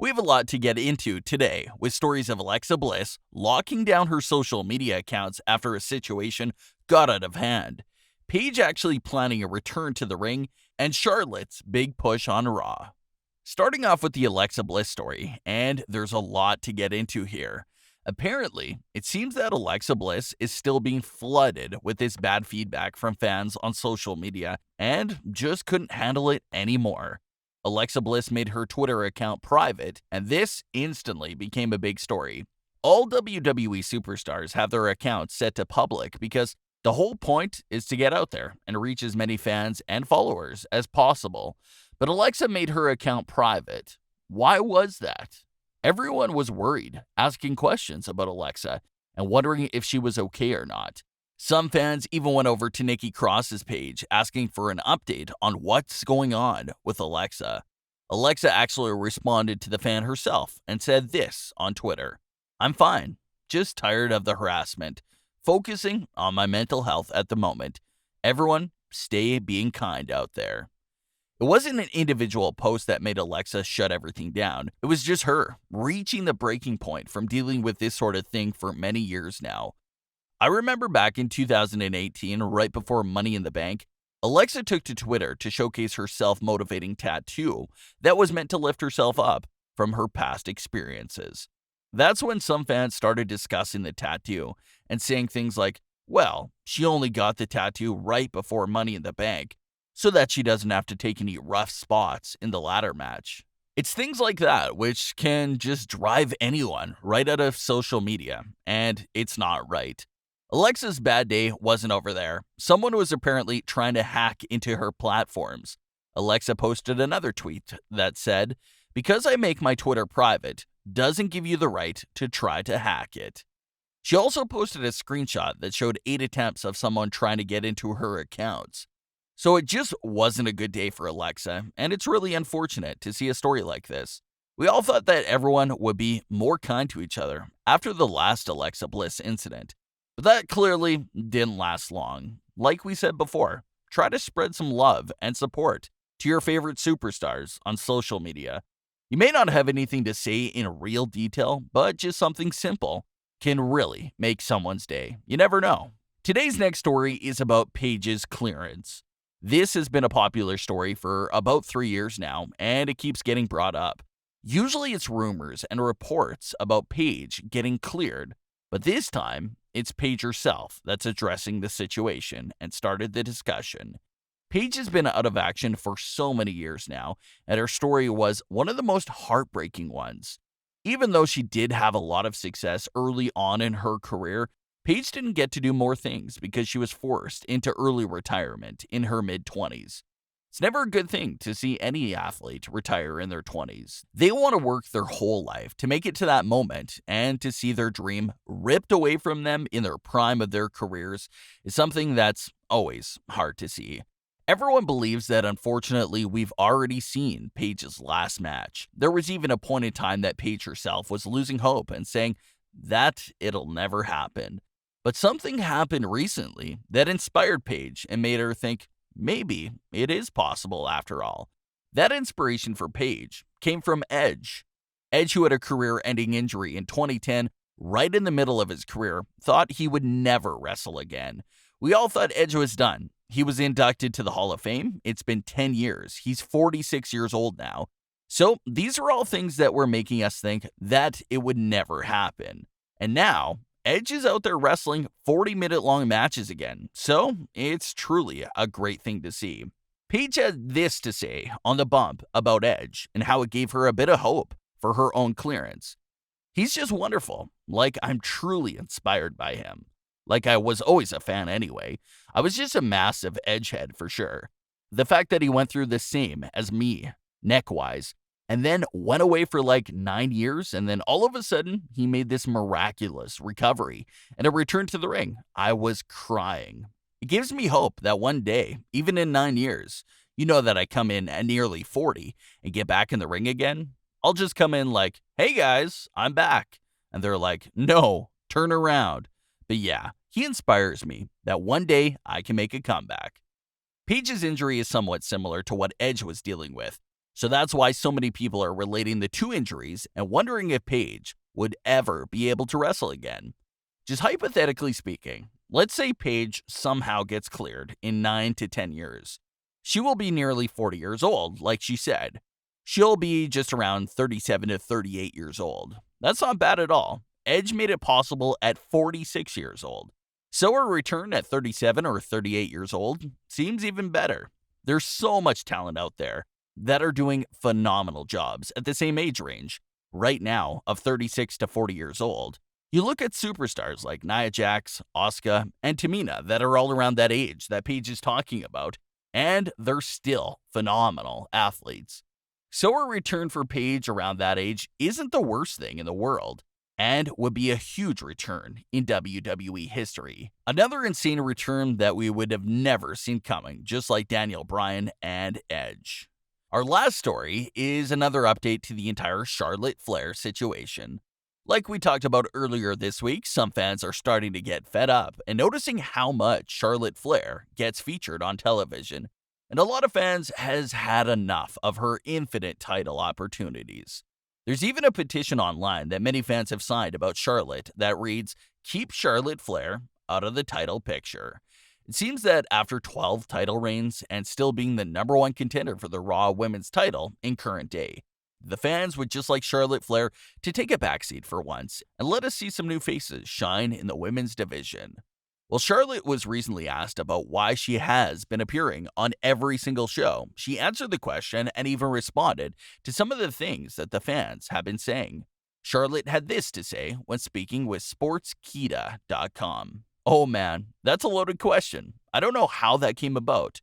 We have a lot to get into today with stories of Alexa Bliss locking down her social media accounts after a situation got out of hand, Paige actually planning a return to the ring, and Charlotte's big push on Raw. Starting off with the Alexa Bliss story, and there's a lot to get into here. Apparently, it seems that Alexa Bliss is still being flooded with this bad feedback from fans on social media and just couldn't handle it anymore. Alexa Bliss made her Twitter account private, and this instantly became a big story. All WWE superstars have their accounts set to public because the whole point is to get out there and reach as many fans and followers as possible. But Alexa made her account private. Why was that? Everyone was worried, asking questions about Alexa and wondering if she was okay or not. Some fans even went over to Nikki Cross's page asking for an update on what's going on with Alexa. Alexa actually responded to the fan herself and said this on Twitter: "I'm fine, just tired of the harassment, focusing on my mental health at the moment. Everyone, stay being kind out there." It wasn't an individual post that made Alexa shut everything down. It was just her reaching the breaking point from dealing with this sort of thing for many years now. I remember back in 2018, right before Money in the Bank, Alexa took to Twitter to showcase her self-motivating tattoo that was meant to lift herself up from her past experiences. That's when some fans started discussing the tattoo and saying things like, well, she only got the tattoo right before Money in the Bank, so that she doesn't have to take any rough spots in the ladder match. It's things like that which can just drive anyone right out of social media, and it's not right. Alexa's bad day wasn't over there. Someone was apparently trying to hack into her platforms. Alexa posted another tweet that said, "Because I make my Twitter private doesn't give you the right to try to hack it." She also posted a screenshot that showed 8 attempts of someone trying to get into her accounts. So it just wasn't a good day for Alexa, and it's really unfortunate to see a story like this. We all thought that everyone would be more kind to each other after the last Alexa Bliss incident, but that clearly didn't last long. Like we said before, try to spread some love and support to your favorite superstars on social media. You may not have anything to say in real detail, but just something simple can really make someone's day. You never know. Today's next story is about Paige's clearance. This has been a popular story for about 3 years now, and it keeps getting brought up. Usually it's rumors and reports about Paige getting cleared, but this time it's Paige herself that's addressing the situation and started the discussion. Paige has been out of action for so many years now, and her story was one of the most heartbreaking ones. Even though she did have a lot of success early on in her career, Paige didn't get to do more things because she was forced into early retirement in her mid-20s. It's never a good thing to see any athlete retire in their 20s. They want to work their whole life to make it to that moment, and to see their dream ripped away from them in their prime of their careers is something that's always hard to see. Everyone believes that unfortunately we've already seen Paige's last match. There was even a point in time that Paige herself was losing hope and saying that it'll never happen. But something happened recently that inspired Paige and made her think maybe it is possible after all. That inspiration for Paige came from Edge. Edge, who had a career-ending injury in 2010, right in the middle of his career, thought he would never wrestle again. We all thought Edge was done. He was inducted to the Hall of Fame. It's been 10 years. He's 46 years old now. So these are all things that were making us think that it would never happen. And now Edge is out there wrestling 40-minute-long matches again, so it's truly a great thing to see. Paige had this to say on the bump about Edge and how it gave her a bit of hope for her own clearance. "He's just wonderful. Like, I'm truly inspired by him. Like, I was always a fan anyway. I was just a massive Edge head for sure. The fact that he went through the same as me, neck-wise, and then went away for like 9 years, and then all of a sudden, he made this miraculous recovery and a return to the ring. I was crying. It gives me hope that one day, even in 9 years, you know that I come in at nearly 40 and get back in the ring again. I'll just come in like, hey guys, I'm back. And they're like, no, turn around. But yeah, he inspires me that one day I can make a comeback." Paige's injury is somewhat similar to what Edge was dealing with. So that's why so many people are relating the two injuries and wondering if Paige would ever be able to wrestle again. Just hypothetically speaking, let's say Paige somehow gets cleared in 9 to 10 years. She will be nearly 40 years old, like she said. She'll be just around 37 to 38 years old. That's not bad at all. Edge made it possible at 46 years old. So her return at 37 or 38 years old seems even better. There's so much talent out there that are doing phenomenal jobs at the same age range, right now of 36 to 40 years old. You look at superstars like Nia Jax, Asuka, and Tamina that are all around that age that Paige is talking about, and they're still phenomenal athletes. So a return for Paige around that age isn't the worst thing in the world, and would be a huge return in WWE history. Another insane return that we would have never seen coming, just like Daniel Bryan and Edge. Our last story is another update to the entire Charlotte Flair situation. Like we talked about earlier this week, some fans are starting to get fed up and noticing how much Charlotte Flair gets featured on television. And a lot of fans has had enough of her infinite title opportunities. There's even a petition online that many fans have signed about Charlotte that reads, "Keep Charlotte Flair out of the title picture." It seems that after 12 title reigns and still being the number one contender for the Raw Women's title in current day, the fans would just like Charlotte Flair to take a backseat for once and let us see some new faces shine in the women's division. Well, Charlotte was recently asked about why she has been appearing on every single show. She answered the question and even responded to some of the things that the fans have been saying. Charlotte had this to say when speaking with Sportskeeda.com. Oh man, that's a loaded question. I don't know how that came about.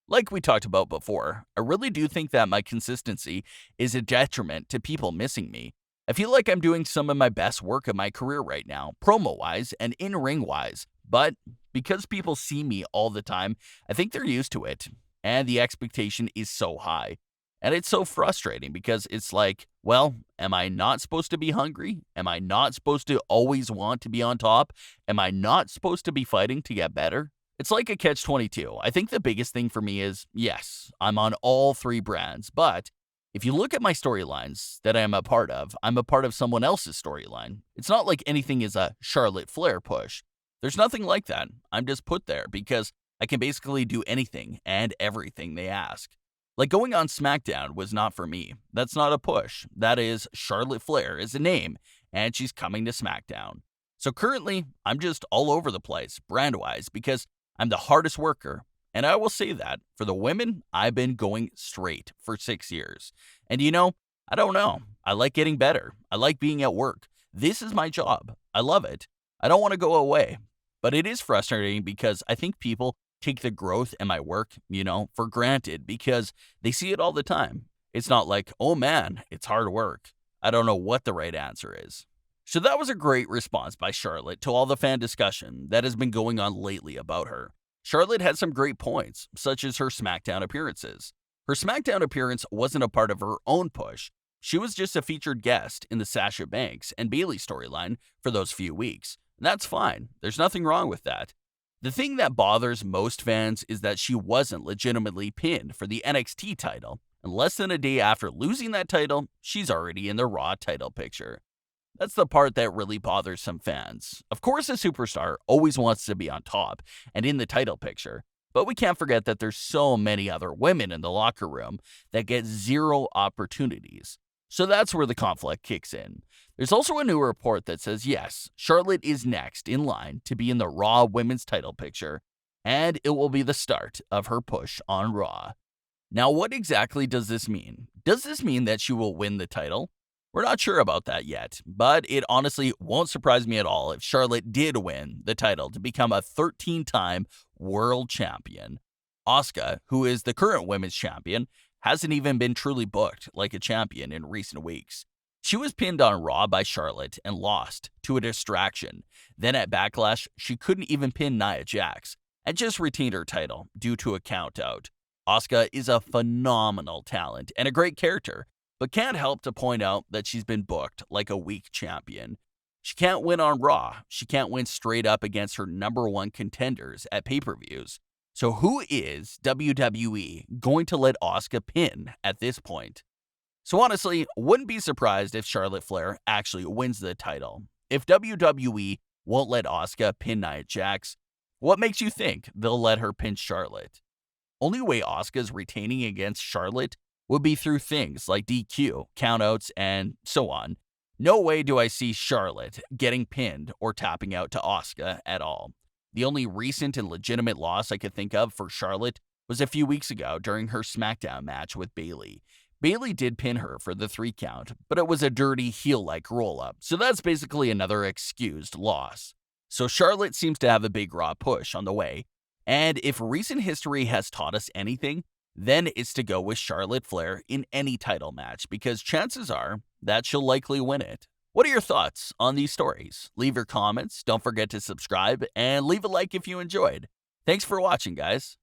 Like we talked about before, I really do think that my consistency is a detriment to people missing me. I feel like I'm doing some of my best work of my career right now, promo-wise and in-ring wise. But because people see me all the time, I think they're used to it. And the expectation is so high. And it's so frustrating because it's like, well, am I not supposed to be hungry? Am I not supposed to always want to be on top? Am I not supposed to be fighting to get better? It's like a catch-22. I think the biggest thing for me is, yes, I'm on all three brands, but if you look at my storylines that I am a part of, I'm a part of someone else's storyline. It's not like anything is a Charlotte Flair push. There's nothing like that. I'm just put there because I can basically do anything and everything they ask. Like going on SmackDown was not for me. That's not a push. That is, Charlotte Flair is a name, and she's coming to SmackDown. So currently, I'm just all over the place, brand-wise, because I'm the hardest worker. And I will say that, for the women, I've been going straight for 6 years. And you know, I don't know. I like getting better. I like being at work. This is my job. I love it. I don't want to go away. But it is frustrating because I think people take the growth in my work, for granted because they see it all the time. It's not like, oh man, it's hard work. I don't know what the right answer is. So that was a great response by Charlotte to all the fan discussion that has been going on lately about her. Charlotte had some great points, such as her SmackDown appearances. Her SmackDown appearance wasn't a part of her own push. She was just a featured guest in the Sasha Banks and Bayley storyline for those few weeks. And that's fine. There's nothing wrong with that. The thing that bothers most fans is that she wasn't legitimately pinned for the NXT title. And less than a day after losing that title, she's already in the Raw title picture. That's the part that really bothers some fans. Of course, a superstar always wants to be on top and in the title picture, but we can't forget that there's so many other women in the locker room that get zero opportunities. So that's where the conflict kicks in. There's also a new report that says, yes, Charlotte is next in line to be in the Raw Women's title picture, and it will be the start of her push on Raw. Now, what exactly does this mean? Does this mean that she will win the title? We're not sure about that yet, but it honestly won't surprise me at all if Charlotte did win the title to become a 13-time world champion. Asuka, who is the current women's champion, hasn't even been truly booked like a champion in recent weeks. She was pinned on Raw by Charlotte and lost to a distraction. Then at Backlash, she couldn't even pin Nia Jax and just retained her title due to a countout. Asuka is a phenomenal talent and a great character, but can't help to point out that she's been booked like a weak champion. She can't win on Raw. She can't win straight up against her number one contenders at pay-per-views. So who is WWE going to let Asuka pin at this point? So honestly, wouldn't be surprised if Charlotte Flair actually wins the title. If WWE won't let Asuka pin Nia Jax, what makes you think they'll let her pin Charlotte? Only way Asuka's retaining against Charlotte would be through things like DQ, countouts, and so on. No way do I see Charlotte getting pinned or tapping out to Asuka at all. The only recent and legitimate loss I could think of for Charlotte was a few weeks ago during her SmackDown match with Bayley. Bayley did pin her for the 3 count, but it was a dirty heel-like roll-up, so that's basically another excused loss. So Charlotte seems to have a big Raw push on the way, and if recent history has taught us anything, then it's to go with Charlotte Flair in any title match because chances are that she'll likely win it. What are your thoughts on these stories? Leave your comments, don't forget to subscribe, and leave a like if you enjoyed. Thanks for watching, guys.